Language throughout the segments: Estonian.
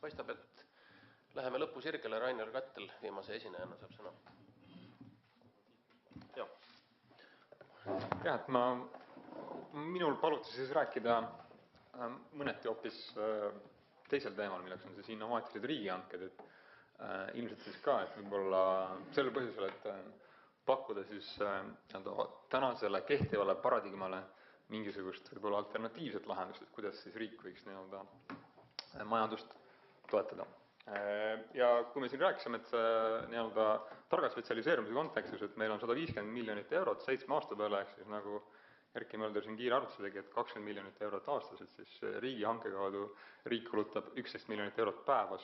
paistab, et läheme lõpusirgele. Rainer Kattel viimase esinejana saab sõna. Jah, et minul paluti siis rääkida mõneti hoopis teisel teemal, milleks on siis innovaatilised riigihanked. Ilmselt siis ka, et võib-olla sellel põhjusel, et pakkuda siis tänasele kehtivale paradigmale mingisugust võib-olla alternatiivset lahendust, et kuidas siis riik võiks majandust toetada. Ja kui me siin rääkisime, et targa spetsialiseerumise kontekstis, et meil on 150 miljonit eurot 7 aasta peale, ehk siis nagu Erki Mölder siin kiire arvutuse tegi, et 20 miljonit eurot aastas, et siis riigihanke kaudu riik kulutab 11 miljonit eurot päevas.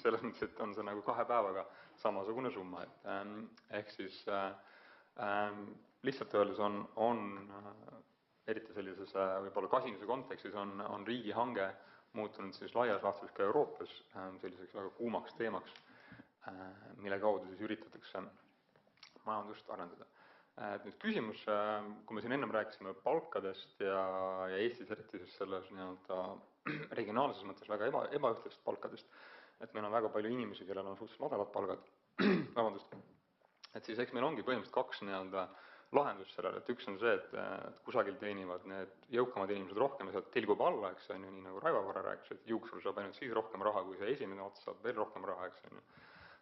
Selles mõttes, et on see nagu 2 päevaga samasugune summa. Ehk siis lihtsalt öeldes on eriti sellises võib-olla kasinuse kontekstis on riigihange muutunud siis laias laastus ka Euroopas selliseks väga kuumaks teemaks, mille kaudu siis üritatakse majandust arendada. Nüüd küsimus, kui me siin ennem rääkisime palkadest ja Eestis eriti siis selles regionaalses mõttes väga ebaühtlast palkadest, et meil on väga palju inimesi, kellel on suhteliselt madalad palgad, vabandust, et siis eks meil ongi põhimõtteliselt 2 lahendust sellele, et üks on see, et kusagil teenivad need jõukamad inimesed rohkem ja sealt tilgub alla, eks on ju, nii nagu Raivo Vare rääkis, et juuksur saab ainult siis rohkem raha, kui see esimene ots saab veel rohkem raha, eks on ju.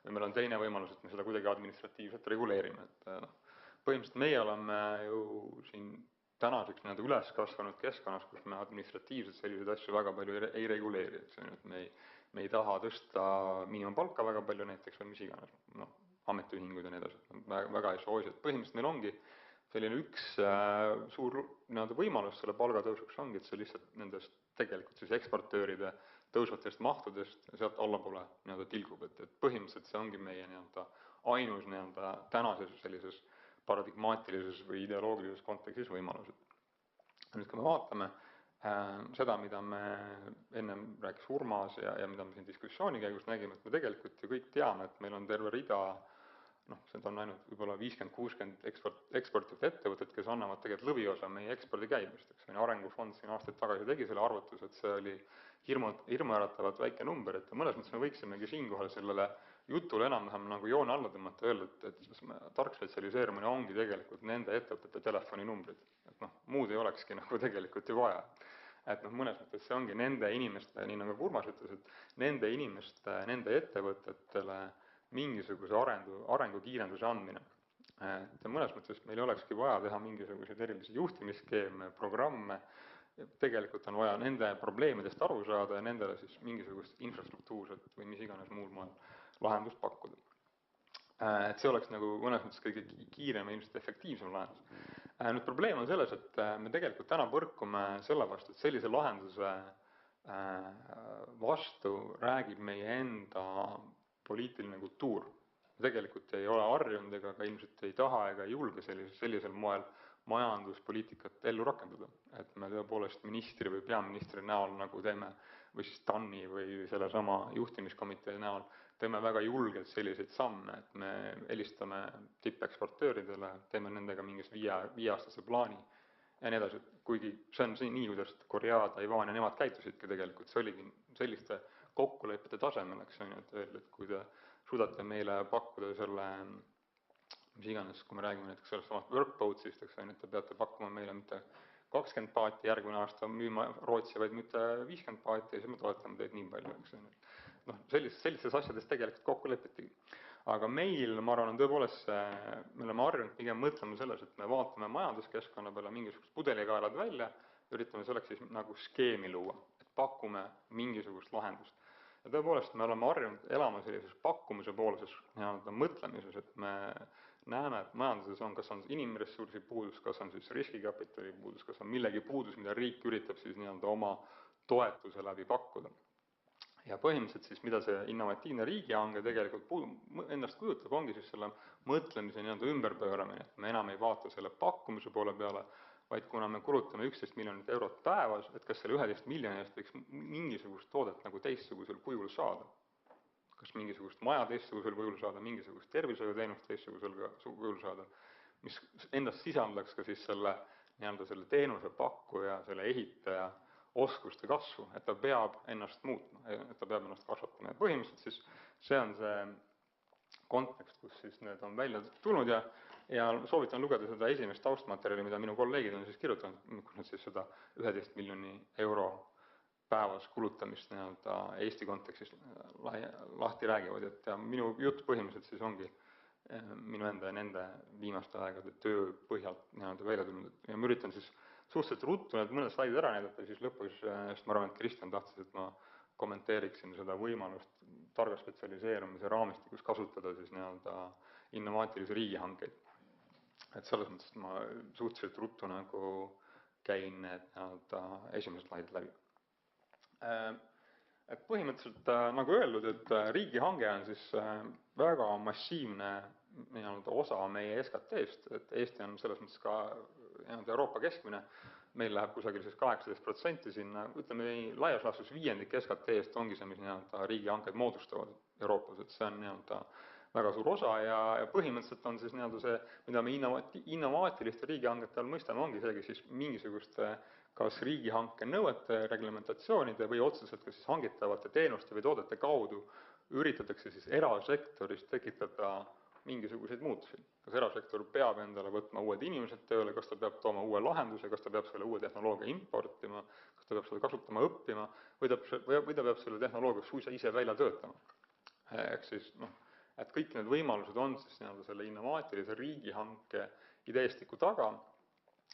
Ja meil on teine võimalus, et me seda kuidagi administratiivselt reguleerime. Põhimõtteliselt meie oleme ju siin tänaseks üles kasvanud keskkonnas, kus me administratiivselt selliseid asju väga palju ei reguleeri, et me ei taha tõsta miinimumpalka väga palju näiteks või mis iganes, ametiühingud ja nii edasi, väga ei soosi. Põhimõtteliselt meil ongi selline üks suur võimalus selle palgatõusuks ongi, et see lihtsalt nendest tegelikult siis eksportööride tõusvatest mahtudest sealt allapoole tilgub. Et põhimõtteliselt see ongi meie ainus tänases sellises paradigmaatilises või ideoloogilises kontekstis võimalused. Nüüd, kui me vaatame seda, mida me ennem rääkis Urmas ja mida me siin diskussiooni käigus nägime, et me tegelikult ju kõik teame, et meil on terve rida, seda on ainult võib-olla 50-60 eksportivat ettevõtet, kes annavad tegelikult lõviosa meie ekspordikäibest. Arengufond siin aastaid tagasi tegi selle arvutus, et see oli hirmuäratavalt väike number, et mõnes mõttes me võiksimegi siinkohal sellele jutule enam-vähem nagu joone alla tõmmata, öelda, et tark spetsialiseerumine ongi tegelikult nende ettevõtete telefoninumbrid. Muud ei olekski tegelikult ju vaja. Et mõnes mõttes see ongi nende inimeste, nii nagu Urmas ütles, et nende inimeste, nende ettevõtetele mingisuguse arengu kiirenduse andmine. Mõnes mõttes meil olekski vaja teha mingisuguseid erilisi juhtimisskeeme, programme, tegelikult on vaja nende probleemidest aru saada ja nendele siis mingisugust infrastruktuurset või mis iganes muul moel lahendust pakkuda. Et see oleks mõnes mõttes kõige kiirem ja ilmselt efektiivsem lahendus. Nüüd probleem on selles, et me tegelikult täna põrkume selle vastu, et sellise lahenduse vastu räägib meie enda poliitiline kultuur. Tegelikult ei ole harjunud ega ka ilmselt ei taha ega ei julge sellisel moel majanduspoliitikat ellu rakendada. Et me tõepoolest ministri või peaministri näol nagu teeme, või siis TAN-i või sellesama juhtimiskomitee näol teeme väga julgelt selliseid samme, et me helistame tippeksportööridele, teeme nendega mingis 5-aastase plaani ja nii edasi. Kuigi see on nii, kuidas Korea, Taiwan ja nemad käitusidki tegelikult, see oligi selliste kokkulepete tasemel, et kui te suudate meile pakkuda selle, mis iganes, kui me räägime näiteks sellest samast workboatsist, et te peate pakkuma meile mitte 20 paati järgmine aasta müüma Rootsi, vaid mitte 50 paati ja siis me toetame teid nii palju. Sellistes asjades tegelikult kokku lepitigi. Aga meil, ma arvan, on tõepoolest me oleme harjunud pigem mõtlema selles, et me vaatame majanduskeskkonna peale mingisugust pudelikaelad välja, üritame selleks siis nagu skeemi luua, et pakume mingisugust lahendust. Ja tõepoolest me oleme harjunud elama sellises pakkumise poolses mõtlemises, et me näeme, et majanduses on, kas on inimressursi puudus, kas on siis riskikapitali puudus, kas on millegi puudus, mida riik üritab siis oma toetuse läbi pakkuda. Ja põhimõtteliselt siis, mida see innovatiivne riigihange tegelikult endast kujutab, ongi siis selle mõtlemise ümberpööramine, et me enam ei vaata selle pakkumise poole peale, vaid kuna me kulutame 11 miljonit eurot päevas, et kas selle 11 miljoni eest võiks mingisugust toodet nagu teistsugusel kujul saada. Kas mingisugust maja teistsugusel kujul saada, mingisugust tervishoiuteenust teistsugusel kujul saada, mis endast sisaldaks ka siis selle teenuse pakkuja, selle ehitaja oskuste kasvu, et ta peab ennast muutma, et ta peab ennast kasvatama. Ja põhimõtteliselt siis see on see kontekst, kus siis need on välja tulnud ja soovitan lugeda seda esimest taustmaterjali, mida minu kolleegid on siis kirjutanud, kus nad siis seda 11 miljoni euro päevas kulutamist nii-öelda Eesti kontekstis lahti räägivad, et ja minu jutt põhimõtteliselt siis ongi minu enda ja nende viimaste aegade töö põhjalt nii-öelda välja tulnud. Ja ma üritan siis suhteliselt ruttu need mõned slaidid ära näidata, siis lõpus, sest ma arvan, et Kristjan tahtis, et ma kommenteeriksin seda võimalust targa spetsialiseerumise raamistikus kasutada siis nii-öelda innovaatilisi riigihankeid. Et selles mõttes, et ma suhteliselt ruttu nagu käin need nii-öelda esimesed slaidid läbi. Et põhimõtteliselt nagu öeldud, et riigihange on siis väga massiivne nii-öelda osa meie SKT-st, et Eesti on selles mõttes ka nii-öelda Euroopa keskmine, meil läheb kusagil siis 18% sinna, ütleme laias laastus 5% SKT-st ongi see, mis nii-öelda riigihanked moodustavad Euroopas, et see on nii-öelda väga suur osa ja põhimõtteliselt on siis nii-öelda see, mida me innovaatiliste riigihangete all mõistame, ongi seegi siis mingisuguste kas riigihanke nõuete, reglementatsioonide või otseselt ka siis hangitavate teenuste või toodete kaudu üritatakse siis erasektoris tekitada mingisuguseid muutusi. Kas erasektor peab endale võtma uued inimesed tööle, kas ta peab tooma uue lahenduse, kas ta peab selle uue tehnoloogia importima, kas ta peab selle kasutama õppima või ta peab selle tehnoloogia suisa ise välja töötama. Ehk siis, et kõik need võimalused on siis nii-öelda selle innovaatilise riigihanke ideestiku taga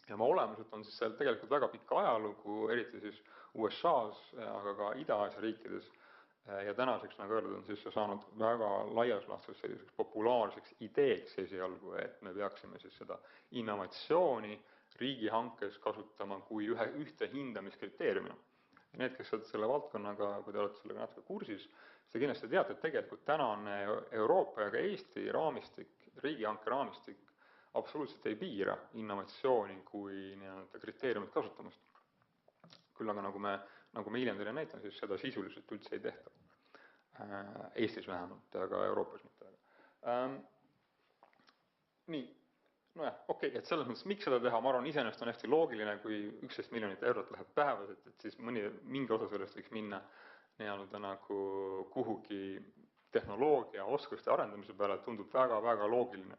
ja oma olemuselt on siis seal tegelikult väga pikka ajalugu, eriti siis USA-s, aga ka Ida-Aasia riikides. Ja tänaseks, nagu öeldud, on siis saanud väga laias laastus selliseks populaarseks ideeks esialgu, et me peaksime siis seda innovatsiooni riigihankes kasutama kui ühte hindamiskriteeriumina. Need, kes olete selle valdkonnaga, kui te olete sellega natuke kursis, te kindlasti teate, et tegelikult tänane Euroopa ja ka Eesti raamistik, riigihanke raamistik absoluutselt ei piira innovatsiooni kui nii-öelda kriteeriumit kasutamast. Küll aga nagu me hiljem teile näitan, siis seda sisuliselt üldse ei tehta. Eestis vähemalt, aga Euroopas mitte. Nii, nojah, okei, et selles mõttes, miks seda teha, ma arvan, iseenesest on hästi loogiline, kui 11 miljonit eurot läheb päevas, et siis mingi osa sellest võiks minna nii-öelda nagu kuhugi tehnoloogia, oskuste arendamise peale, tundub väga-väga loogiline.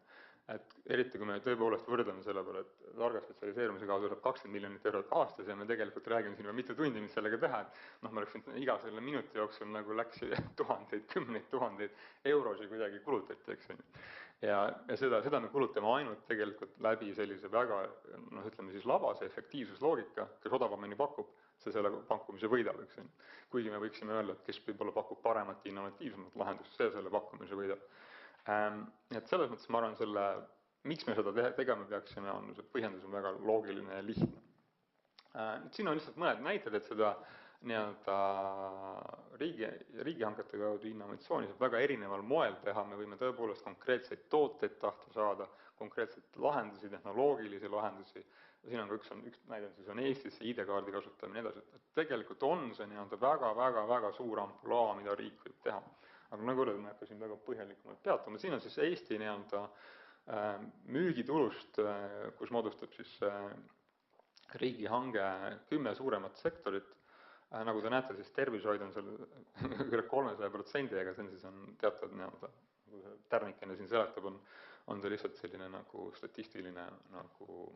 Et eriti kui me tõepoolest võrdleme selle peale, et targa spetsialiseerumise kaudu saab 20 miljonit eurot aastas ja me tegelikult räägime siin mitu tundi, mis sellega teha, et ma oleks iga selle minuti jooksul nagu läks tuhandeid, kümneid tuhandeid eurosid kuidagi kulutati, eks. Ja seda me kulutame ainult tegelikult läbi sellise väga, ütleme siis labase efektiivsusloogika, kes odavamini pakub, see selle pakkumise võidab, eks. Kuigi me võiksime öelda, et kes võib-olla pakub paremat innovatiivsemat lahendust, see selle pakkumise võidab. Et selles mõttes ma arvan miks me seda tegema peaksime, on see põhjendus on väga loogiline ja lihtne. Siin on lihtsalt mõned näited, et seda nii-öelda riigihangete kaudu innovatsiooni saab väga erineval moel teha, me võime tõepoolest konkreetseid tooteid tahta saada, konkreetseid lahendusi, tehnoloogilisi lahendusi, siin on ka üks näide, siis on Eestis see ID-kaardi kasutamine edasi, et tegelikult on see nii-öelda väga suur ampulaa, mida riik võib teha. Aga nagu öeldud, ma hakkasin väga põhjalikumalt peatuma. Siin on siis Eesti nii-öelda müügitulust, kus moodustab siis riigihange 10 suuremat sektorit. Nagu te näete, siis tervishoid on seal üle 300%, aga see on teatud nii-öelda, tärnikene siin seletab, on see lihtsalt selline nagu statistiline nagu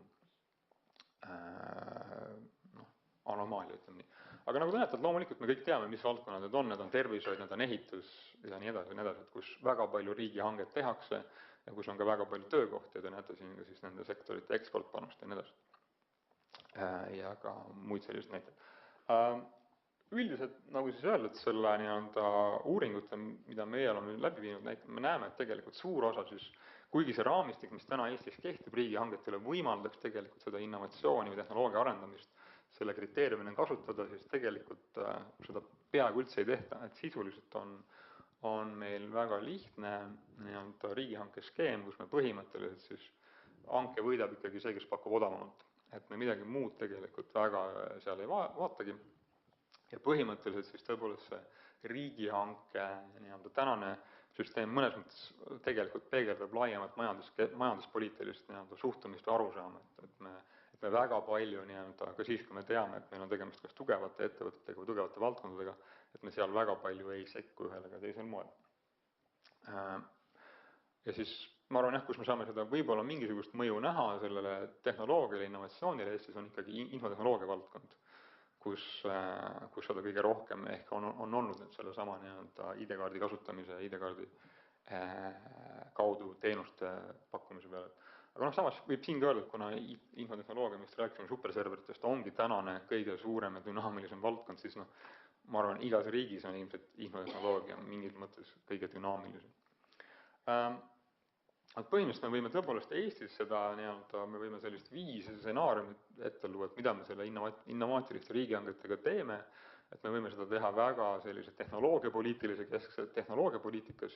anomaalia, ütleme nii. Aga nagu te näete, et loomulikult me kõik teame, mis valdkonnad need on tervishoid, need on ehitus ja nii edasi, et kus väga palju riigihanget tehakse ja kus on ka väga palju töökohti ja te näete siin ka siis nende sektorite eksportpanust ja nii edasi. Ja ka muid sellised näited. Üldiselt, nagu siis öeldud, selle nii-öelda uuringute, mida meie oleme läbi viinud, me näeme, et tegelikult suur osa siis, kuigi see raamistik, mis täna Eestis kehtib riigihangetele, võimaldaks tegelikult seda innovatsiooni või tehnoloogia arendamist selle kriteeriumina kasutada, siis tegelikult seda peaaegu üldse ei tehta, et sisuliselt on meil väga lihtne nii-öelda riigihanke skeem, kus me põhimõtteliselt siis hanke võidab ikkagi see, kes pakub odavamalt. Et me midagi muud tegelikult väga seal ei vaatagi. Ja põhimõtteliselt siis tõepoolest see riigihanke nii-öelda tänane süsteem mõnes mõttes tegelikult peegeldab laiemat majanduspoliitilist nii-öelda suhtumist või arusaama, et et me väga palju nii-öelda, ka siis, kui me teame, et meil on tegemist kas tugevate ettevõtetega või tugevate valdkondadega, et me seal väga palju ei sekku ühel ega teisel moel. Ja siis ma arvan jah, kus me saame seda võib-olla mingisugust mõju näha sellele tehnoloogiale, innovatsioonile Eestis on ikkagi infotehnoloogia valdkond, kus seda kõige rohkem ehk on olnud sellesama nii-öelda ID-kaardi kasutamise ja ID-kaardi kaudu teenuste pakkumise peale. Aga samas võib siin ka öelda, et kuna infotehnoloogia, mis rääkisime superserveritest, ongi tänane kõige suurem ja dünaamilisem valdkond, siis ma arvan, igas riigis on ilmselt infotehnoloogia mingis mõttes kõige dünaamilisem. Põhimõtteliselt me võime tõepoolest Eestis seda nii-öelda, me võime sellist 5 stsenaariumit ette luua, et mida me selle innovaatiliste riigihangetega teeme, et me võime seda teha väga sellise tehnoloogiapoliitilise keskselt tehnoloogiapoliitikas,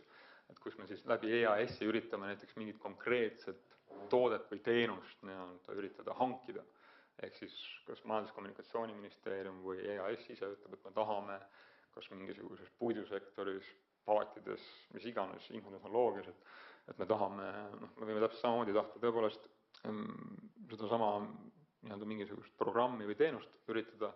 et kus me siis läbi EAS-i üritame näiteks mingit konkreetset toodet või teenust nii-öelda üritada hankida. Ehk siis kas Majandus- ja Kommunikatsiooniministeerium või EAS ise ütleb, et me tahame kas mingisuguses puidusektoris, paatides, mis iganes, infotehnoloogias, et me tahame, me võime täpselt samamoodi tahta tõepoolest seda sama nii-öelda mingisugust programmi või teenust üritada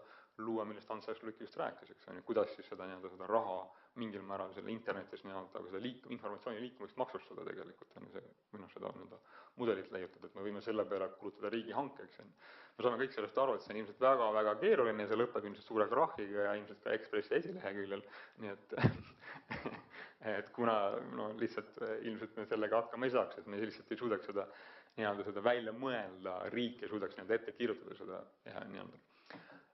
luua, millest Ants Lükk just rääkis, eks on ju, kuidas siis seda nii-öelda seda raha mingil määral selle internetis nii-öelda, aga seda informatsiooni liikumist maksustada tegelikult on ju see, või seda nii-öelda mudelit leiutada, et me võime selle peale kulutada riigihankeks. Me saame kõik sellest aru, et see on ilmselt väga-väga keeruline ja see lõpeb ilmselt suure krahhiga ja ilmselt ka Ekspressi esileheküljel, nii et kuna lihtsalt ilmselt me sellega hakkama ei saaks, et me lihtsalt ei suudaks seda välja mõelda, riik ei suudaks ette kirjutada seda nii-öelda.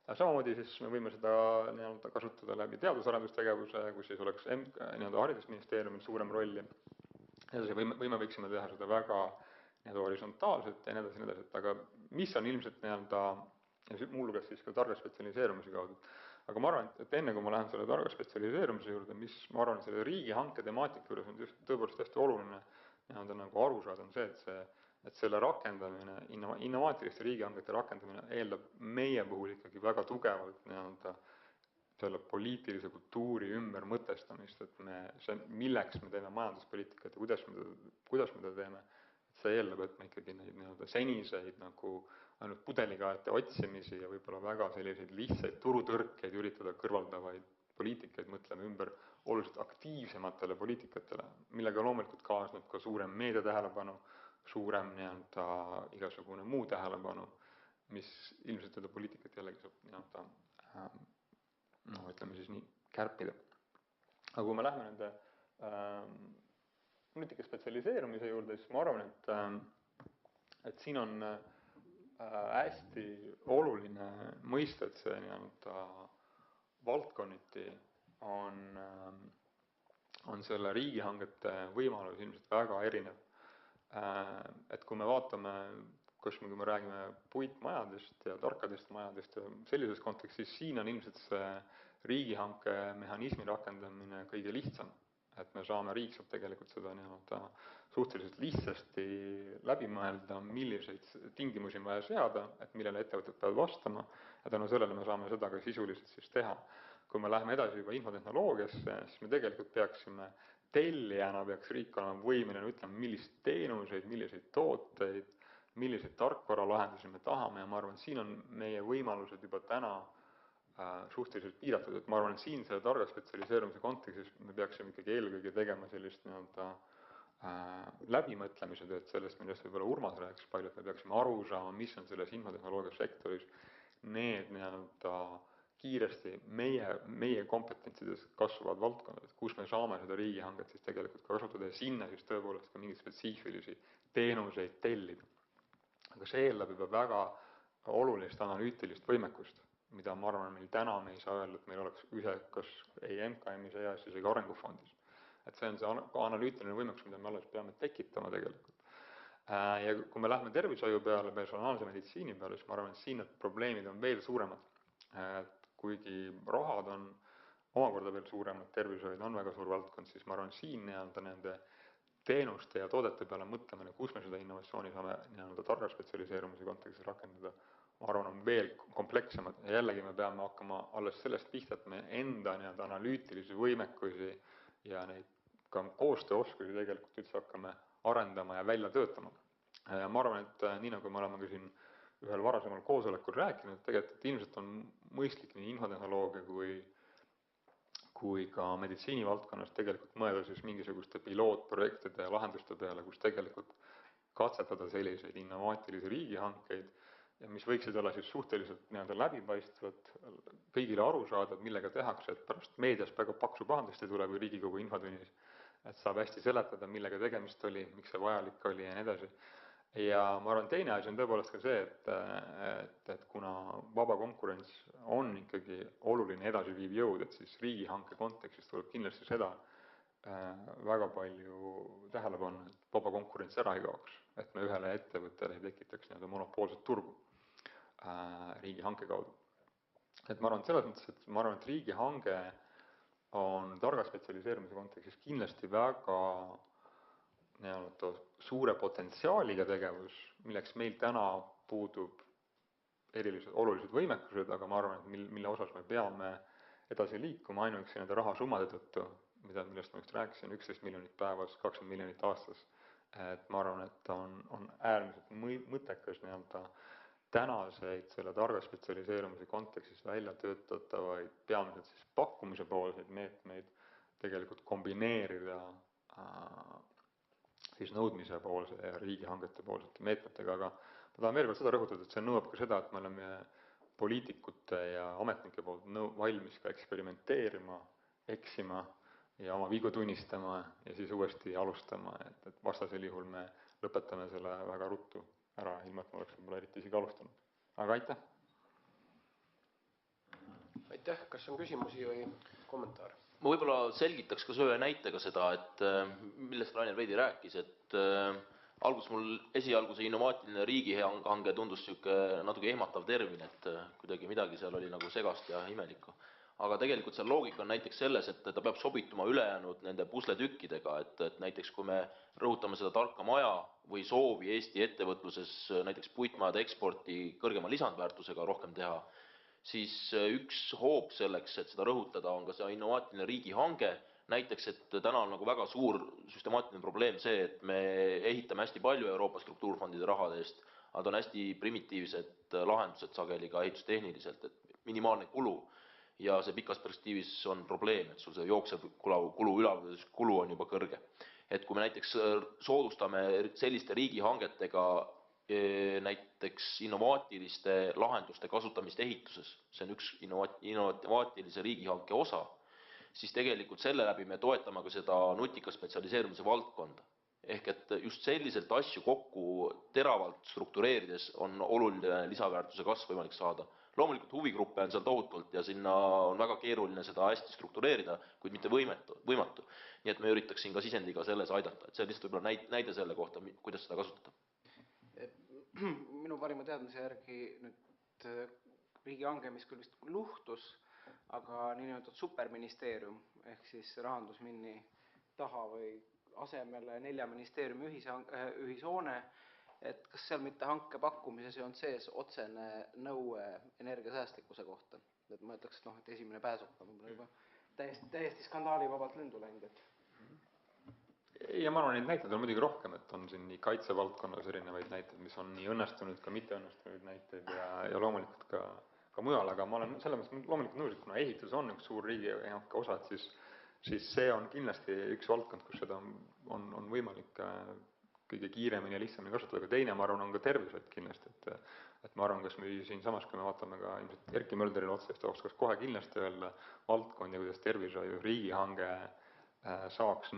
Samamoodi siis me võime seda nii-öelda kasutada läbi teadus-arendustegevuse, kus siis oleks nii-öelda haridusministeeriumil suurem roll ja võiksime teha seda väga nii-öelda horisontaalselt ja nii edasi, aga mis on ilmselt nii-öelda, mullugas siis ka targa spetsialiseerumise kaudu. Aga ma arvan, et enne kui ma lähen selle targa spetsialiseerumise juurde, mis ma arvan, selle riigihanke temaatika juures on tõepoolest hästi oluline nii-öelda nagu aru saada, on see, et selle rakendamine, innovaatiliste riigihangete rakendamine eeldab meie puhul ikkagi väga tugevalt nii-öelda selle poliitilise kultuuri ümbermõtestamist, et milleks me teeme majanduspoliitikat ja kuidas me seda teeme, see eeldab, et me ikkagi neid nii-öelda seniseid nagu ainult pudelikaete otsimisi ja võib-olla väga selliseid lihtsaid turutõrkeid üritada kõrvaldavaid poliitikaid mõtleme ümber oluliselt aktiivsematele poliitikatele, millega loomulikult kaasneb ka suurem meediatähelepanu, suurem nii-öelda igasugune muu tähelepanu, mis ilmselt seda poliitikat jällegi saab nii-öelda, ütleme siis nii, kärpida. Aga kui me lähme nende poliitika spetsialiseerumise juurde, siis ma arvan, et siin on hästi oluline mõista, et see nii-öelda valdkonniti on selle riigihangete võimalus ilmselt väga erinev. Et kui me vaatame, kui me räägime puitmajadest ja tarkadest majadest ja sellises kontekstis, siin on ilmselt see riigihanke mehhanismi rakendamine kõige lihtsam. Et me saame, riik saab tegelikult seda nii-öelda suhteliselt lihtsasti läbi mõelda, milliseid tingimusi on vaja seada, et millele ettevõtted peavad vastama, ja tänu sellele me saame seda ka sisuliselt siis teha. Kui me läheme edasi juba infotehnoloogiasse, siis me tegelikult peaksime tellijana peaks riik olema võimeline ütlema, millist teenuseid, milliseid tooteid, milliseid tarkvaralahendusi me tahame ja ma arvan, siin on meie võimalused juba täna suhteliselt piiratud, et ma arvan, et siin selle targa spetsialiseerumise kontekstis me peaksime ikkagi eelkõige tegema sellist nii-öelda läbimõtlemise tööd sellest, millest võib-olla Urmas rääkis palju, et me peaksime aru saama, mis on selles infotehnoloogia sektoris need nii-öelda kiiresti meie kompetentsides kasvavad valdkonnad, kus me saame seda riigihanget siis tegelikult kasutada ja sinna siis tõepoolest ka mingeid spetsiifilisi teenuseid tellida. Aga see eeldab juba väga olulist analüütilist võimekust, mida ma arvan, meil täna me ei saa öelda, et meil oleks kas ei MKM-is, EAS-is ega Arengufondis. Et see on see analüütiline võimekus, mida me alles peame tekitama tegelikult. Ja kui me lähme tervishoiu peale, personaalse meditsiini peale, siis ma arvan, et siin need probleemid on veel suuremad. Kuigi rahad on omakorda veel suuremad, tervishoid on väga suur valdkond, siis ma arvan, siin nende teenuste ja toodete peale mõtlemine, kus me seda innovatsiooni saame nii-öelda targa spetsialiseerumise kontekstis rakendada, ma arvan, on veel komplekssemad ja jällegi me peame hakkama alles sellest pihta, et me enda nii-öelda analüütilisi võimekusi ja neid ka koostööoskusi tegelikult üldse hakkame arendama ja välja töötama. Ja ma arvan, et nii nagu me oleme ka siin ühel varasemal koosolekul rääkinud, tegelikult et ilmselt on mõistlik nii infotehnoloogia kui ka meditsiinivaldkonnas tegelikult mõelda siis mingisuguste pilootprojektide ja lahenduste peale, kus tegelikult katsetada selliseid innovaatilisi riigihankeid, mis võiksid olla siis suhteliselt nii-öelda läbipaistvad, kõigile aru saada, millega tehakse, et pärast meedias väga paksu pahandust ei tule või Riigikogu infotunnis, et saab hästi seletada, millega tegemist oli, miks see vajalik oli ja nii edasi. Ja ma arvan, teine asi on tõepoolest ka see, et kuna vaba konkurents on ikkagi oluline edasiviiv jõud, et siis riigihanke kontekstis tuleb kindlasti seda väga palju tähele panna, et vaba konkurents ära ei kaoks, et me ühele ettevõttele ei tekitaks nii-öelda monopoolset turgu riigihanke kaudu. Et ma arvan, et selles mõttes, et ma arvan, et riigihange on targa spetsialiseerumise kontekstis kindlasti väga nii-öelda suure potentsiaaliga tegevus, milleks meil täna puudub olulised võimekused, aga ma arvan, et mille osas me peame edasi liikuma ainuüksi nende rahasummade tõttu, millest ma just rääkisin, 11 miljonit päevas, 20 miljonit aastas. Et ma arvan, et on äärmiselt mõttekas nii-öelda tänaseid selle targa spetsialiseerumise kontekstis välja töötatavaid peamiselt siis pakkumise poolseid meetmeid tegelikult kombineerida siis nõudmise poolse ja riigihangete poolsete meetmetega, aga ma tahan veel kord seda rõhutada, et see nõuab ka seda, et me oleme poliitikute ja ametnike poolt valmis ka eksperimenteerima, eksima ja oma vigu tunnistama ja siis uuesti alustama, et vastasel juhul me lõpetame selle väga ruttu ära, ilma et ma oleks võib-olla eriti isegi alustanud. Aga aitäh! Aitäh, kas on küsimusi või kommentaar? Ma võib-olla selgitaks ka ühe näitega seda, et millest Rainer veidi rääkis, et mul esialgu see innovaatiline riigihange tundus natuke ehmatav termin, et kuidagi midagi seal oli nagu segast ja imelikku. Aga tegelikult seal loogika on näiteks selles, et ta peab sobituma ülejäänud nende pusletükkidega, et näiteks kui me rõhutame seda tarka maja või soovi Eesti ettevõtluses näiteks puitmajade eksporti kõrgema lisandväärtusega rohkem teha, siis üks hoob selleks, et seda rõhutada, on ka see innovaatiline riigihange. Näiteks, et täna on nagu väga suur süstemaatiline probleem see, et me ehitame hästi palju Euroopa struktuurfondide rahade eest, aga on hästi primitiivsed lahendused sageli ka ehitustehniliselt, et minimaalne kulu. Ja see pikas perspektiivis on probleem, et sul see jooksev kulu on juba kõrge. Et kui me näiteks soodustame selliste riigihangetega näiteks innovaatiliste lahenduste kasutamist ehituses, see on üks innovaatilise riigihanke osa, siis tegelikult selle läbi me toetame ka seda nutika spetsialiseerumise valdkonda. Ehk et just selliselt asju kokku teravalt struktureerides on oluline lisaväärtuse kasv võimalik saada. Loomulikult huvigruppe on seal tohutult ja sinna on väga keeruline seda hästi struktureerida, kuid mitte võimatu. Nii et me üritaksin ka sisendiga selles aidata. Et see on lihtsalt võib-olla näide selle kohta, kuidas seda kasutada. Minu parima teadmise järgi nüüd riigihange, mis küll vist luhtus, aga niinimetatud superministeerium ehk siis rahandusminni taha või asemele 4 ministeeriumi ühishoone, et kas seal mitte hanke pakkumises on sees otsene nõue energiasäästlikkuse kohta. Et ma ütleks, et esimene pääsub juba täiesti skandaalivabalt lendu läinud. Ja ma arvan, neid näiteid on muidugi rohkem, et on siin nii kaitsevaldkonnas erinevaid näiteid, mis on nii õnnestunud ka mitte õnnestunud näiteid ja loomulikult ka mujal, aga ma olen selles mõttes loomulikult nõus, et kuna ehitus on üks suur riigihanke osa, siis see on kindlasti üks valdkond, kus seda on võimalik kõige kiiremini ja lihtsamini kasutada, aga teine, ma arvan, on ka tervishoid kindlasti, et ma arvan, kas me siinsamas, kui me vaatame ka ilmselt Erki Mölderile otsa, ta oskas kohe kindlasti öelda valdkond ja kuidas tervishoiu riigihange saaks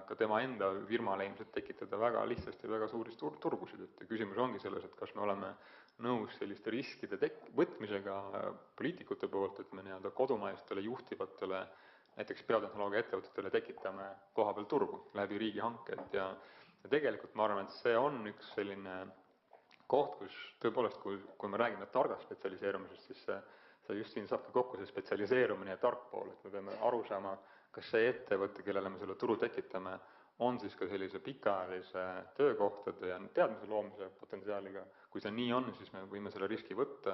ka tema enda firmale ilmselt tekitada väga lihtsasti väga suuri turgusid, et küsimus ongi selles, et kas me oleme nõus selliste riskide võtmisega poliitikute poolt, et me kodumaistele juhtivatele näiteks biotehnoloogia ettevõtetele tekitame koha peal turgu läbi riigihanked ja tegelikult ma arvan, et see on üks selline koht, kus tõepoolest, kui me räägime targast spetsialiseerumisest, siis see just siin saabki kokku see spetsialiseerumine ja tark pool, et me peame aru saama, kas see ettevõte, kellele me selle turu tekitame, on siis ka sellise pikaajalise töökohtade ja teadmise loomise potentsiaaliga. Kui see nii on, siis me võime selle riski võtta.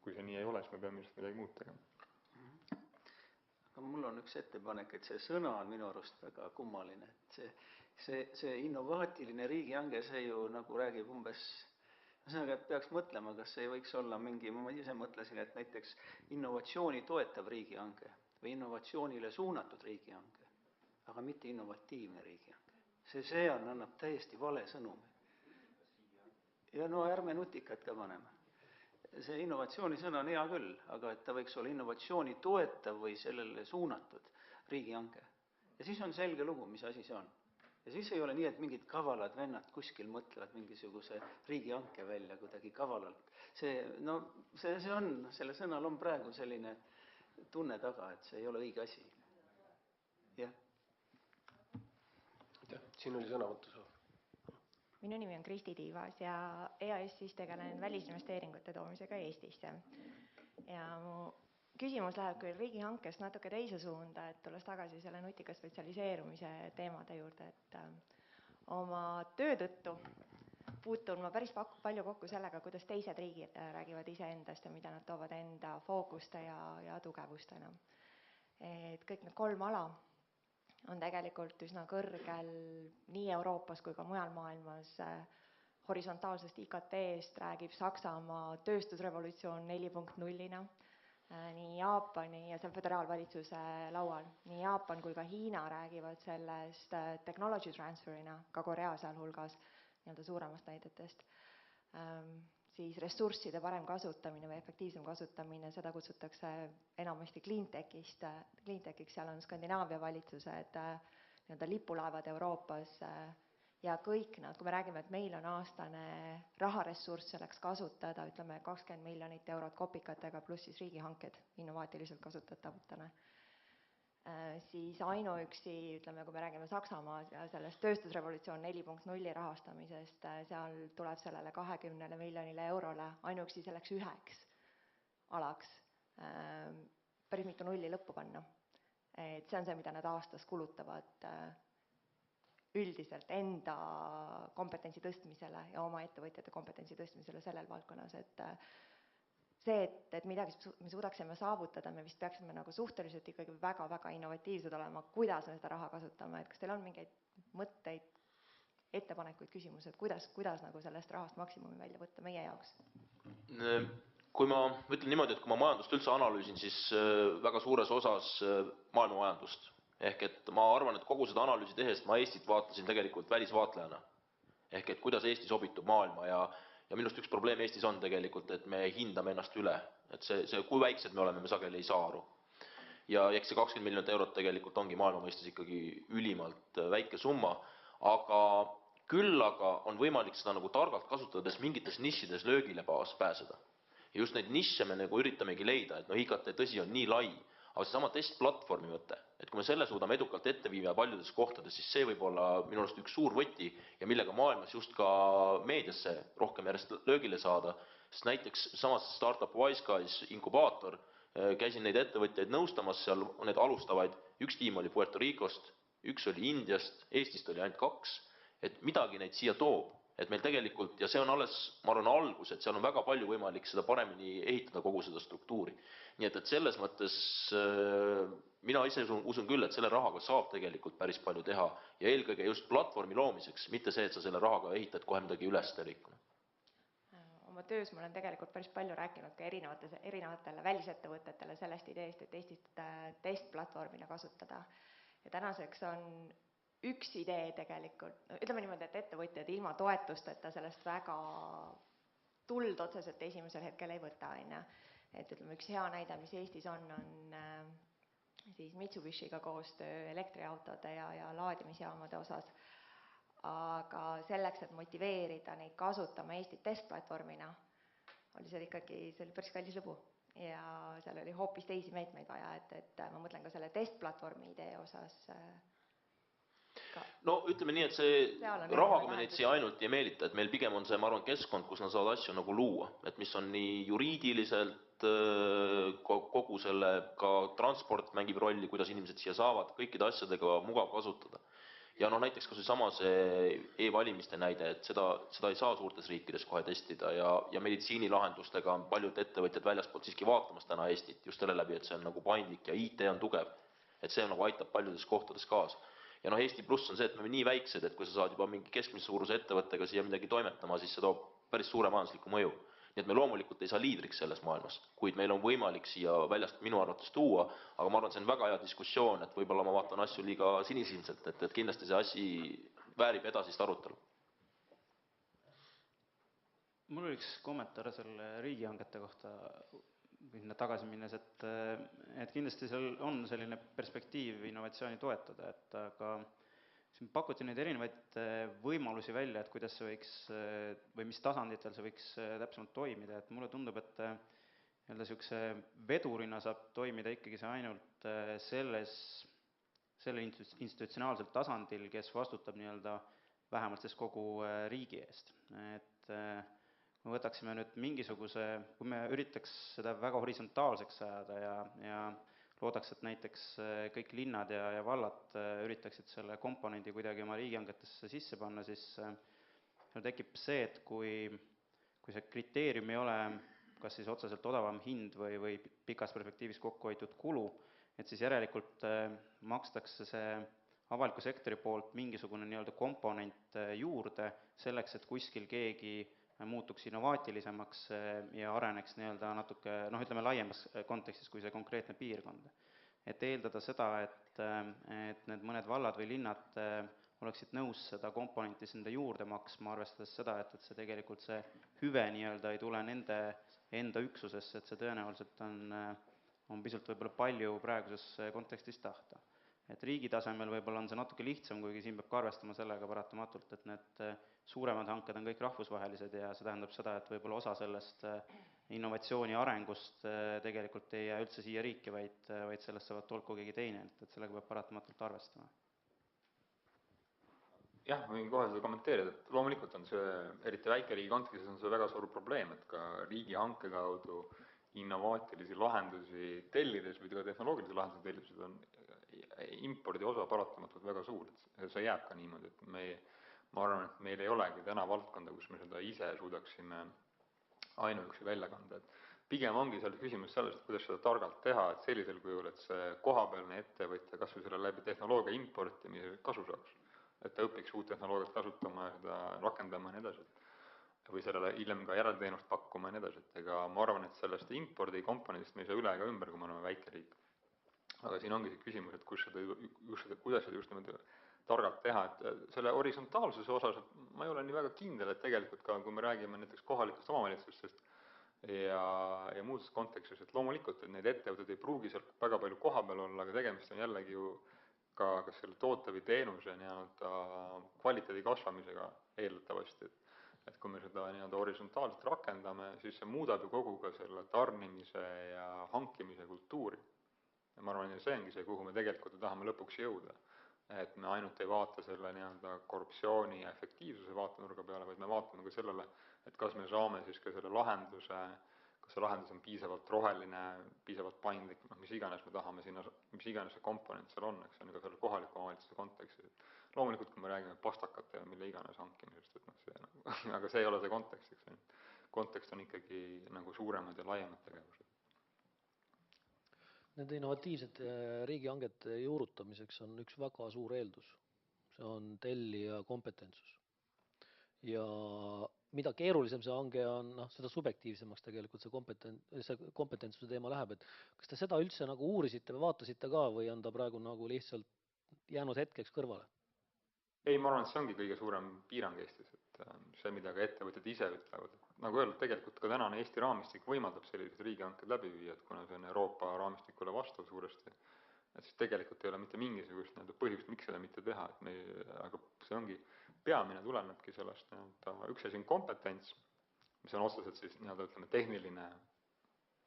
Kui see nii ei ole, siis me peame just midagi muud tegema. Aga mul on üks ettepanek, et see sõna on minu arust väga kummaline. See innovaatiline riigihange, see ju nagu räägib umbes Ühesõnaga, et peaks mõtlema, kas ei võiks olla mingi, ma ise mõtlesin, et näiteks innovatsiooni toetav riigihange või innovatsioonile suunatud riigihange, aga mitte innovatiivne riigihange. See annab täiesti vale sõnumi. Ja no ärme nutikat ka paneme. See innovatsiooni sõna on hea küll, aga et ta võiks olla innovatsiooni toetav või sellele suunatud riigihange. Ja siis on selge lugu, mis asi see on. Ja siis ei ole nii, et mingid kavalad vennad kuskil mõtlevad mingisuguse riigihanke välja kuidagi kavalalt. See on, selle sõnal on praegu selline tunne taga, et see ei ole õige asi. Jah. Siin oli sõnavõtu soov. Minu nimi on Kristi Tiivas ja EAS-is tegelen välisinvesteeringute toomisega Eestisse. Ja mu küsimus läheb küll riigihankest natuke teise suunda, et tulles tagasi selle nutika spetsialiseerumise teemade juurde, et oma töö tõttu puutun ma päris palju kokku sellega, kuidas teised riigid räägivad iseendast ja mida nad toovad enda fookuste ja tugevustena. Et kõik need 3 ala on tegelikult üsna kõrgel nii Euroopas kui ka mujal maailmas. Horisontaalsest IKT-st räägib Saksamaa tööstusrevolutsioon 4.0-na, nii Jaapani ja see on föderaalvalitsuse laual. Nii Jaapan kui ka Hiina räägivad sellest technology transferina, ka Korea sealhulgas suuremast näidetest. Siis ressursside parem kasutamine või efektiivsem kasutamine, seda kutsutakse enamasti cleantechiks, seal on Skandinaavia valitsused, lipulaevad Euroopas ja kõik nad, kui me räägime, et meil on aastane raharessurss selleks kasutada, ütleme 20 miljonit eurot kopikatega pluss siis riigihanked innovaatiliselt kasutatavatena. Siis ainuüksi, ütleme, kui me räägime Saksamaa sellest tööstusrevolutsioon 4.0 rahastamisest, seal tuleb sellele 20 miljonile eurole ainuüksi selleks üheks alaks päris mitu nulli lõppu panna. Et see on see, mida nad aastas kulutavad üldiselt enda kompetentsi tõstmisele ja oma ettevõtjate kompetentsi tõstmisele sellel valdkonnas, et see, et midagi me suudaksime saavutada, me vist peaksime nagu suhteliselt ikkagi väga-väga innovatiivsed olema, kuidas me seda raha kasutame, et kas teil on mingeid mõtteid, ettepanekuid, küsimused, kuidas nagu sellest rahast maksimumi välja võtta meie jaoks? Kui ma ütlen niimoodi, et kui ma majandust üldse analüüsin, siis väga suures osas maailma majandust. Ehk et ma arvan, et kogu seda analüüsi tehest ma Eestit vaatasin tegelikult välisvaatlejana. Ehk et kuidas Eesti sobitub maailma ja minust üks probleem Eestis on tegelikult, et me hindame ennast üle. Et see kui väiksed me oleme, me sageli ei saa aru. Ja eks see 20 miljonit eurot tegelikult ongi maailma mõistes ikkagi ülimalt väike summa, aga küll aga on võimalik seda nagu targalt kasutades mingites nišides löögile pääseda. Ja just neid nišše me nagu üritamegi leida, et IKT tõsi on nii lai, aga see sama testplatvormi mõte, et kui me selle suudame edukalt ette viia paljudes kohtades, siis see võib olla minu arust üks suur võti ja millega maailmas just ka meediasse rohkem järjest löögile saada, sest näiteks samas startup WiseGuys inkubaator, käisin neid ettevõtjaid nõustamas, seal need alustavaid, üks tiim oli Puerto Ricost, üks oli Indiast, Eestist oli ainult 2, et midagi neid siia toob. Et meil tegelikult, ja see on alles, ma arvan, algus, et seal on väga palju võimalik seda paremini ehitada kogu seda struktuuri. Nii et selles mõttes mina ise usun küll, et selle rahaga saab tegelikult päris palju teha ja eelkõige just platvormi loomiseks, mitte see, et sa selle rahaga ehitad kohe midagi üles tervikuna. Oma töös ma olen tegelikult päris palju rääkinud ka erinevatele välisettevõtetele sellest ideest, et Eestist testplatvormina kasutada. Ja tänaseks on üks idee tegelikult, ütleme niimoodi, et ettevõtjad ilma toetusteta sellest väga tuld otseselt esimesel hetkel ei võta. Et ütleme, üks hea näide, mis Eestis on siis Mitsubishiga koostöö elektriautode ja laadimisjaamade osas. Aga selleks, et motiveerida neid kasutama Eestit testplatvormina, oli see ikkagi päris kallis lõbu. Ja seal oli hoopis teisi meetmeid vaja, et ma mõtlen ka selle testplatvormi idee osas. No ütleme nii, et see rahaga me neid siia ainult ei meelita, et meil pigem on see, ma arvan, keskkond, kus nad saavad asju nagu luua, et mis on nii juriidiliselt kogu selle, ka transport mängib rolli, kuidas inimesed siia saavad, kõikide asjadega mugav kasutada. Ja näiteks ka sama see e-valimiste näide, et seda ei saa suurtes riikides kohe testida ja meditsiinilahendustega on paljud ettevõtjad väljaspoolt siiski vaatamas täna Eestit, just selle läbi, et see on nagu paindlik ja IT on tugev, et see nagu aitab paljudes kohtades kaasa. Ja Eesti pluss on see, et me nii väiksed, et kui sa saad juba mingi keskmise suuruse ettevõttega siia midagi toimetama, siis see toob päris suure majandusliku mõju. Nii et me loomulikult ei saa liidriks selles maailmas, kuid meil on võimalik siia väljast minu arvates tuua, aga ma arvan, et see on väga hea diskussioon, et võib-olla ma vaatan asju liiga sinisilmselt, et kindlasti see asi väärib edasist arutelu. Mul oli üks kommentaar selle riigihangete kohta minna tagasi minnes, et kindlasti seal on selline perspektiiv innovatsiooni toetada, et aga siin pakuti neid erinevaid võimalusi välja, et kuidas see võiks või mis tasanditel see võiks täpsemalt toimida, et mulle tundub, et niisuguse vedurina saab toimida ikkagi see ainult sellel institutsionaalsel tasandil, kes vastutab vähemalt siis kogu riigi eest. Et kui me võtaksime nüüd mingisuguse, kui me üritaks seda väga horisontaalseks ajada ja loodaks, et näiteks kõik linnad ja vallad üritaksid selle komponendi kuidagi oma riigihangetesse sisse panna, siis tekib see, et kui see kriteerium ei ole kas siis otseselt odavam hind või pikas perspektiivis kokku hoitud kulu, et siis järelikult makstakse see avaliku sektori poolt mingisugune komponent juurde selleks, et kuskil keegi muutuks innovaatilisemaks ja areneks natuke, ütleme laiemas kontekstis kui see konkreetne piirkond. Et eeldada seda, et need mõned vallad või linnad oleksid nõus seda komponenti sinna juurde maksma, arvestades seda, et see tegelikult see hüve ei tule nende enda üksusesse, et see tõenäoliselt on pisut võib-olla palju praeguses kontekstis tahta. Et riigi tasemel võib-olla on see natuke lihtsam, kuigi siin peab ka arvestama sellega paratamatult, et need suuremad hanked on kõik rahvusvahelised ja see tähendab seda, et võib-olla osa sellest innovatsiooni arengust tegelikult ei jää üldse siia riiki, vaid sellest saavad tolku keegi teine, et sellega peab paratamatult arvestama. Jah, ma võin kohe seda kommenteerida, et loomulikult on see, eriti väikeriigi kontekstis on see väga suur probleem, et ka riigi hanke kaudu innovaatilisi lahendusi tellides või ka tehnoloogilisi lahendusi tellides on impordi osa paratamatult väga suur, et see jääb ka niimoodi, et ma arvan, et meil ei olegi täna valdkonda, kus me seda ise suudaksime ainuüksi välja kanda. Pigem ongi seal küsimus selles, et kuidas seda targalt teha, et sellisel kujul, et see kohapealne ettevõtja kas või selle läbi tehnoloogia importimise kasu saaks, et ta õpiks uut tehnoloogiat kasutama ja seda rakendama ja nii edasi, või sellele hiljem ka järelteenust pakkuma ja nii edasi, et ega ma arvan, et sellest impordi komponendist me ei saa üle ega ümber, kui me oleme väike riik. Aga siin ongi see küsimus, et kuidas seda just niimoodi targalt teha, et selle horisontaalsuse osas ma ei ole nii väga kindel, et tegelikult ka kui me räägime näiteks kohalikust omavalitsustest ja muudest kontekstis, et loomulikult, et neid ettevõtted ei pruugi seal väga palju koha peal olla, aga tegemist on jällegi ju ka kas selle toote või teenuse kvaliteedi kasvamisega eeldatavasti, et kui me seda horisontaalselt rakendame, siis see muudab ju kogu ka selle tarnimise ja hankimise kultuuri. Ja ma arvan, et see ongi see, kuhu me tegelikult tahame lõpuks jõuda. Et me ainult ei vaata selle korruptsiooni ja efektiivsuse vaatenurga peale, vaid me vaatame ka sellele, et kas me saame siis ka selle lahenduse, kas see lahendus on piisavalt roheline, piisavalt paindlik, mis iganes me tahame sinna, mis iganes see komponent seal on, eks see on ka selle kohaliku omavalitsuse kontekstis. Loomulikult, kui me räägime pastakate ja mille iganes hankimisest, aga see ei ole see kontekst, eks. Kontekst on ikkagi suuremad ja laiemad tegevused. Nende innovatiivsete riigihangete juurutamiseks on üks väga suur eeldus. See on tellija kompetentsus. Ja mida keerulisem see hange on, seda subjektiivsemaks tegelikult see kompetentsuse teema läheb. Et kas te seda üldse uurisite või vaatasite ka või on ta praegu lihtsalt jäänud hetkeks kõrvale? Ei, ma arvan, et see ongi kõige suurem piirang Eestis, et see, mida ka ettevõtted ise ütlevad. Nagu öeldud, tegelikult ka tänane Eesti raamistik võimaldab sellised riigihanked läbi viia, et kuna see on Euroopa raamistikule vastav suuresti, et siis tegelikult ei ole mitte mingisugust põhjust, miks seda mitte teha. Aga see ongi peamine tulenebki sellest, üks asi on kompetents, mis on otseselt siis ütleme tehniline,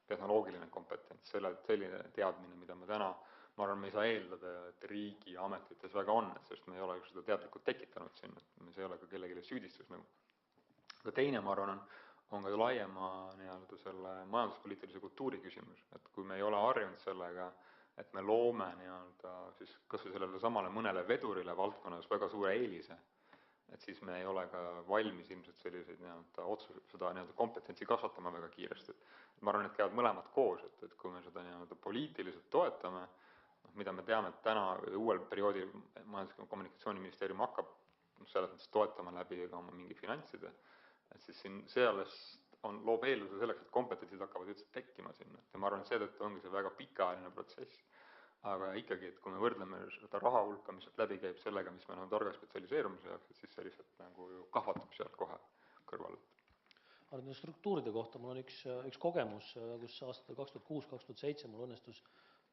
tehnoloogiline kompetents, selline teadmine, mida me täna ma arvan, me ei saa eeldada, et riigi ametites väga on, sest me ei ole seda teadlikult tekitanud siin, et see ei ole ka kellelegi süüdistus. Aga teine, ma arvan, on ka laiema selle majanduspoliitilise kultuuri küsimus, et kui me ei ole harjunud sellega, et me loome siis kas või sellele samale mõnele vedurile valdkonnas väga suure eelise, et siis me ei ole ka valmis ilmselt selliseid seda kompetentsi kasvatama väga kiiresti. Ma arvan, et käivad mõlemad koos, et kui me seda poliitiliselt toetame, mida me teame, et täna uuel perioodil Majandus- ja Kommunikatsiooniministeerium hakkab selles mõttes toetama läbi ka oma mingi finantside, et siis siin sellest loob eelduse selleks, et kompetentsid hakkavad üldse tekkima sinna. Ja ma arvan, et seetõttu ongi see väga pikaajaline protsess. Aga ikkagi, et kui me võrdleme seda raha hulka, mis sealt läbi käib sellega, mis meil on targa spetsialiseerumise jaoks, et siis see lihtsalt nagu ju kahvatab sealt kohe kõrval. Aga nende struktuuride kohta mul on üks kogemus, kus aastatel 2006-2007 mul õnnestus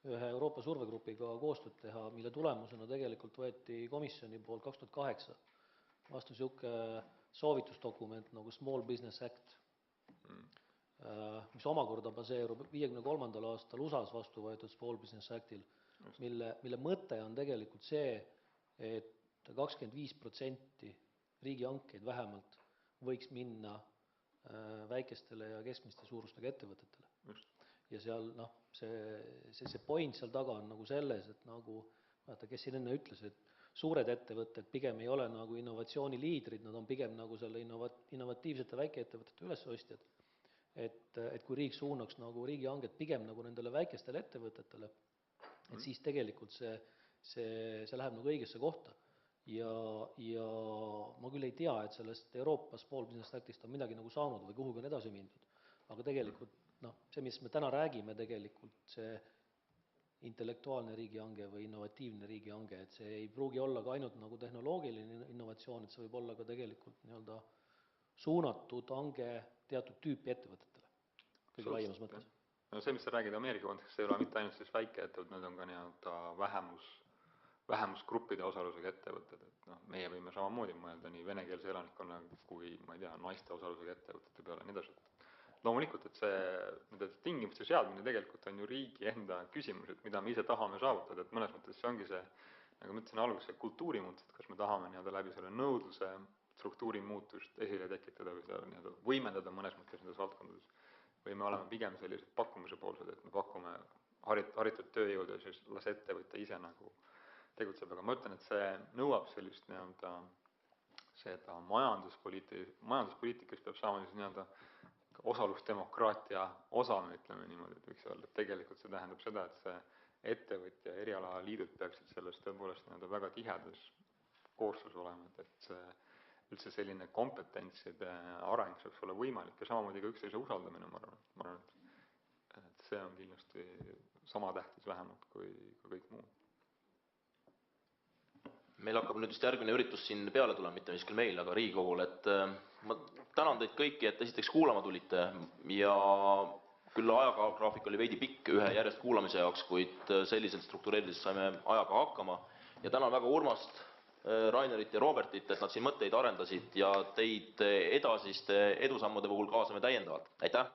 ühe Euroopa survegrupiga koostööd teha, mille tulemusena tegelikult võeti komisjoni poolt 2008 vastu sihuke soovitusdokument nagu Small Business Act, mis omakorda baseerub 53. aastal USAs vastu võetud Small Business Actil, mille mõte on tegelikult see, et 25% riigihankeid vähemalt võiks minna väikestele ja keskmiste suurustega ettevõtetele. Ja seal see point seal taga on nagu selles, et nagu, vaata, kes siin enne ütles, et suured ettevõtted pigem ei ole nagu innovatsiooni liidrid, nad on pigem nagu selle innovatiivsete väikeettevõtete ülesostjad. Et kui riik suunaks nagu riigihanget pigem nagu nendele väikestele ettevõtetele, et siis tegelikult see läheb nagu õigesse kohta. Ja ma küll ei tea, et sellest Euroopa Small Business Actist on midagi nagu saanud või kuhugi on edasi mindud. Aga tegelikult see, mis me täna räägime, tegelikult see intellektuaalne riigihange või innovatiivne riigihange, et see ei pruugi olla ka ainult nagu tehnoloogiline innovatsioon, et see võib olla ka tegelikult nii-öelda suunatud hange teatud tüüpi ettevõtetele, kõige laiemas mõttes. No see, mis sa räägid Ameerika kontekstis, ei ole mitte ainult siis väikeettevõtted, need on ka nii-öelda vähemusgruppide osalusega ettevõtted. Et meie võime samamoodi mõelda nii venekeelse elanikkonna kui, ma ei tea, naiste osalusega ettevõtete peale, nii edasi. Loomulikult, et see tingimuste seadmine tegelikult on ju riigi enda küsimus, et mida me ise tahame saavutada, et mõnes mõttes see ongi see, nagu ma ütlesin alguses, see kultuurimuutus, et kas me tahame läbi selle nõudluse struktuuri muutust esile tekitada või seda võimendada mõnes mõttes nendes valdkondades. Või me oleme pigem sellised pakkumise poolsed, et me pakume haritud tööjõud ja siis las ettevõtte ise nagu tegutseb. Aga ma ütlen, et see nõuab sellist seda majanduspoliitikas peab saama siis osalusdemokraatia osa, me ütleme niimoodi, et võiks öelda, et tegelikult see tähendab seda, et see ettevõtja erialaliidud peaksid sellest tõepoolest väga tihedas koostöös olema, et see üldse selline kompetentside areng saaks olla võimalik ja samamoodi ka üksteise usaldamine, ma arvan, et see on kindlasti sama tähtis vähemalt kui kõik muu. Meil hakkab nüüd vist järgmine üritus siin peale tulema, mitte mis küll meil, aga Riigikogul, et ma tänan teid kõiki, et esiteks kuulama tulite ja küll ajagraafik oli veidi pikk ühe järjest kuulamise jaoks, kuid selliselt struktureerides saime ajaga hakkama ja tänan väga Urmast, Rainerit ja Robertit, et nad siin mõtteid arendasid ja teid edasiste edusammude puhul kaasame täiendavalt. Aitäh!